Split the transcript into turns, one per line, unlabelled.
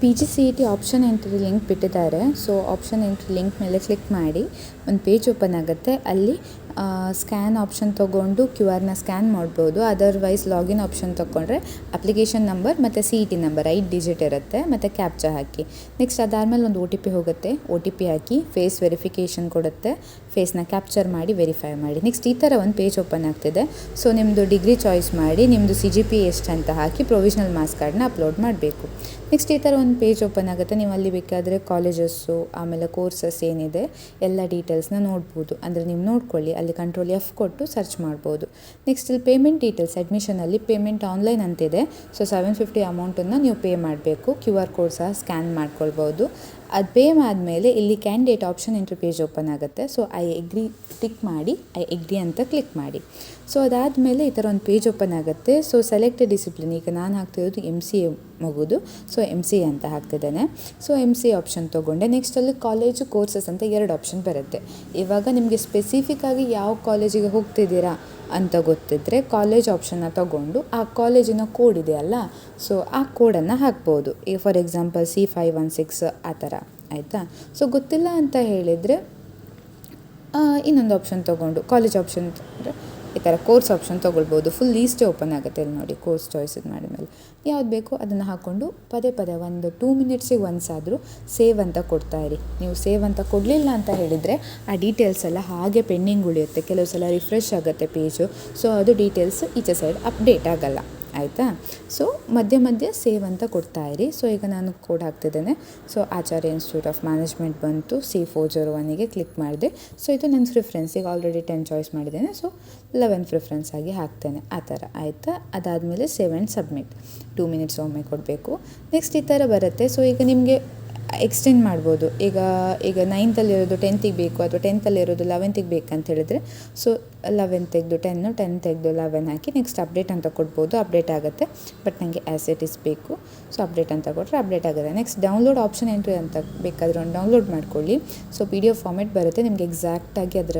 PGCET option entry link ಬಿಟ್ಟಿದ್ದಾರೆ. So option entry link ಮೇಲೆ click ಮಾಡಿ ಒಂದು ಪೇಜ್ ಓಪನ್ ಆಗುತ್ತೆ. ಅಲ್ಲಿ ಸ್ಕ್ಯಾನ್ ಆಪ್ಷನ್ ತೊಗೊಂಡು QR ಸ್ಕ್ಯಾನ್ ಮಾಡ್ಬೋದು. ಅದರ್ವೈಸ್ ಲಾಗಿನ್ ಆಪ್ಷನ್ ತೊಗೊಂಡ್ರೆ ಅಪ್ಲಿಕೇಶನ್ ನಂಬರ್ ಮತ್ತು CET ನಂಬರ್ 5 ಡಿಜಿಟ್ ಇರುತ್ತೆ, ಮತ್ತು ಕ್ಯಾಪ್ಚಾ ಹಾಕಿ. ನೆಕ್ಸ್ಟ್ ಅದಾದಮೇಲೆ ಒಂದು OTP ಹೋಗುತ್ತೆ. OTP ಹಾಕಿ ಫೇಸ್ ವೆರಿಫಿಕೇಷನ್ ಕೊಡುತ್ತೆ. ಫೇಸ್ನ ಕ್ಯಾಪ್ಚರ್ ಮಾಡಿ ವೆರಿಫೈ ಮಾಡಿ. ನೆಕ್ಸ್ಟ್ ಈ ಥರ ಒಂದು ಪೇಜ್ ಓಪನ್ ಆಗ್ತಿದೆ. ಸೊ ನಿಮ್ಮದು ಡಿಗ್ರಿ ಚಾಯ್ಸ್ ಮಾಡಿ, ನಿಮ್ಮದು CGPA ಎಷ್ಟು ಅಂತ ಹಾಕಿ ಪ್ರೊವಿಷನಲ್ ಮಾರ್ಕ್ಸ್ ಕಾರ್ಡ್ನ ಅಪ್ಲೋಡ್ ಮಾಡಬೇಕು. ನೆಕ್ಸ್ಟ್ ಈ ಥರ ಒಂದು ಪೇಜ್ ಓಪನ್ ಆಗುತ್ತೆ. ನೀವು ಅಲ್ಲಿ ಬೇಕಾದರೆ ಕಾಲೇಜಸ್ಸು, ಆಮೇಲೆ ಕೋರ್ಸಸ್ ಏನಿದೆ ಎಲ್ಲ ಡೀಟೇಲ್ಸ್ನ ನೋಡ್ಬೋದು. ಅಂದರೆ ನೀವು ನೋಡ್ಕೊಳ್ಳಿ, ಅಲ್ಲಿ ಕಂಟ್ರೋಲ್ F ಕೊಟ್ಟು ಸರ್ಚ್ ಮಾಡ್ಬೋದು. ನೆಕ್ಸ್ಟ್ ಇಲ್ಲಿ ಪೇಮೆಂಟ್ ಡೀಟೇಲ್ಸ್, ಅಡ್ಮಿಷನಲ್ಲಿ ಪೇಮೆಂಟ್ ಆನ್ಲೈನ್ ಅಂತಿದೆ. ಸೊ 750 ಅಮೌಂಟನ್ನು ನೀವು ಪೇ ಮಾಡಬೇಕು. QR ಕೋಡ್ ಸಹ ಸ್ಕ್ಯಾನ್ ಮಾಡ್ಕೊಳ್ಬೋದು. ಅದು ಪೇ ಆದಮೇಲೆ ಇಲ್ಲಿ candidate option entry page open ಆಗುತ್ತೆ. ಸೊ ಐ ಎಗ್ರಿ ಟಿಕ್ ಮಾಡಿ, ಐ ಎಗ್ರಿ ಅಂತ ಕ್ಲಿಕ್ ಮಾಡಿ. ಸೊ ಅದಾದಮೇಲೆ ಈ ಥರ ಒಂದು ಪೇಜ್ ಓಪನ್ ಆಗುತ್ತೆ. ಸೊ ಸೆಲೆಕ್ಟೆಡ್ ಡಿಸಿಪ್ಲಿನ್, ಈಗ ನಾನು ಹಾಕ್ತಿರೋದು MCA ಮುಗಿದು, ಸೊ MCA ಅಂತ ಹಾಕ್ತಿದ್ದೇನೆ. ಸೊ MCA ಆಪ್ಷನ್ ತೊಗೊಂಡೆ. ನೆಕ್ಸ್ಟ್ ಅಲ್ಲಿ ಕಾಲೇಜು ಕೋರ್ಸಸ್ ಅಂತ 2 ಆಪ್ಷನ್ ಬರುತ್ತೆ. ಇವಾಗ ನಿಮಗೆ ಸ್ಪೆಸಿಫಿಕ್ಕಾಗಿ ಯಾವ ಕಾಲೇಜಿಗೆ ಹೋಗ್ತಿದ್ದೀರಾ ಅಂತ ಗೊತ್ತಿದ್ದರೆ ಕಾಲೇಜ್ ಆಪ್ಷನ್ನ ತೊಗೊಂಡು ಆ ಕಾಲೇಜಿನ ಕೋಡ್ ಇದೆಯಲ್ಲ, ಸೊ ಆ ಕೋಡನ್ನು ಹಾಕ್ಬೋದು. ಫಾರ್ ಎಕ್ಸಾಂಪಲ್ C516 ಆ ಥರ, ಆಯಿತಾ. ಸೊ ಗೊತ್ತಿಲ್ಲ ಅಂತ ಹೇಳಿದರೆ ಇನ್ನೊಂದು ಆಪ್ಷನ್ ತೊಗೊಂಡು ಕಾಲೇಜ್ ಆಪ್ಷನ್ ಅಂದರೆ ಈ ಥರ ಕೋರ್ಸ್ ಆಪ್ಷನ್ ತೊಗೊಳ್ಬೋದು. ಫುಲ್ ಲೀಸ್ಟೇ ಓಪನ್ ಆಗುತ್ತೆ. ಇಲ್ಲಿ ನೋಡಿ, ಕೋರ್ಸ್ ಚಾಯ್ಸ್ ಇದು ಮಾಡಿದ್ಮೇಲೆ ಯಾವ್ದು ಬೇಕೋ ಅದನ್ನು ಹಾಕ್ಕೊಂಡು ಪದೇ ಒಂದು 2 ಮಿನಿಟ್ಸಿಗೆ ಒಂದ್ಸಾದರೂ ಸೇವ್ ಅಂತ ಕೊಡ್ತಾಯಿರಿ. ನೀವು ಸೇವ್ ಅಂತ ಕೊಡಲಿಲ್ಲ ಅಂತ ಹೇಳಿದರೆ ಆ ಡೀಟೇಲ್ಸ್ ಎಲ್ಲ ಹಾಗೆ ಪೆಂಡಿಂಗ್ ಉಳಿಯುತ್ತೆ. ಕೆಲವು ಸಲ ರಿಫ್ರೆಶ್ ಆಗುತ್ತೆ ಪೇಜು. ಸೊ ಅದು ಡೀಟೇಲ್ಸ್ ಈಚೆ ಸೈಡ್ ಅಪ್ಡೇಟ್ ಆಗಲ್ಲ, ಆಯಿತಾ. ಸೊ ಮಧ್ಯೆ ಸೇವ್ ಅಂತ ಕೊಡ್ತಾಯಿರಿ. ಸೊ ಈಗ ನಾನು ಕೋಡ್ ಹಾಕ್ತಿದ್ದೇನೆ. So Acharya institute of management ಬಂತು. C401ಗೆ ಕ್ಲಿಕ್ ಮಾಡಿದೆ. ಸೊ ಇದು ನನ್ನ ಪ್ರಿಫರೆನ್ಸ್. ಈಗ ಆಲ್ರೆಡಿ 10 ಚಾಯ್ಸ್ ಮಾಡಿದ್ದೇನೆ. ಸೊ 11 ಪ್ರಿಫರೆನ್ಸ್ ಆಗಿ ಹಾಕ್ತೇನೆ, ಆ ಥರ, ಆಯಿತಾ. ಅದಾದಮೇಲೆ ಸೇವ್ ಆ್ಯಂಡ್ ಸಬ್ಮಿಟ್. 2 ಮಿನಿಟ್ಸ್ ಒಮ್ಮೆ ಕೊಡಬೇಕು. ನೆಕ್ಸ್ಟ್ ಈ ಥರ ಬರುತ್ತೆ. ಸೊ ಈಗ ನಿಮಗೆ ಎಕ್ಸ್ಟೆಂಡ್ ಮಾಡ್ಬೋದು. ಈಗ 9ತಲ್ಲಿರೋದು 10ಗೆ ಬೇಕು, ಅಥವಾ 10ತಲ್ಲಿರೋದು 11ಗೆ ಬೇಕಂತ ಹೇಳಿದರೆ ಸೊ 11 ತೆಗೆದು 10, 10 ತೆಗೆದು 11 ಹಾಕಿ ನೆಕ್ಸ್ಟ್ ಅಪ್ಡೇಟ್ ಅಂತ ಕೊಡ್ಬೋದು. ಅಪ್ಡೇಟ್ ಆಗುತ್ತೆ. ಬಟ್ ನನಗೆ ಆ್ಯಸ್ ಇಟ್ ಈಸ್ ಬೇಕು. ಸೊ ಅಪ್ಡೇಟ್ ಅಂತ ಕೊಟ್ಟರೆ ಅಪ್ಡೇಟ್ ಆಗುತ್ತೆ. ನೆಕ್ಸ್ಟ್ ಡೌನ್ಲೋಡ್ ಆಪ್ಷನ್ ಎಂಟ್ರಿ ಅಂತ ಬೇಕಾದರೆ ಒಂದು ಡೌನ್ಲೋಡ್ ಮಾಡ್ಕೊಳ್ಳಿ. ಸೊ PDF ಫಾರ್ಮೆಟ್ ಬರುತ್ತೆ ನಿಮಗೆ ಎಕ್ಸಾಕ್ಟಾಗಿ ಅದರ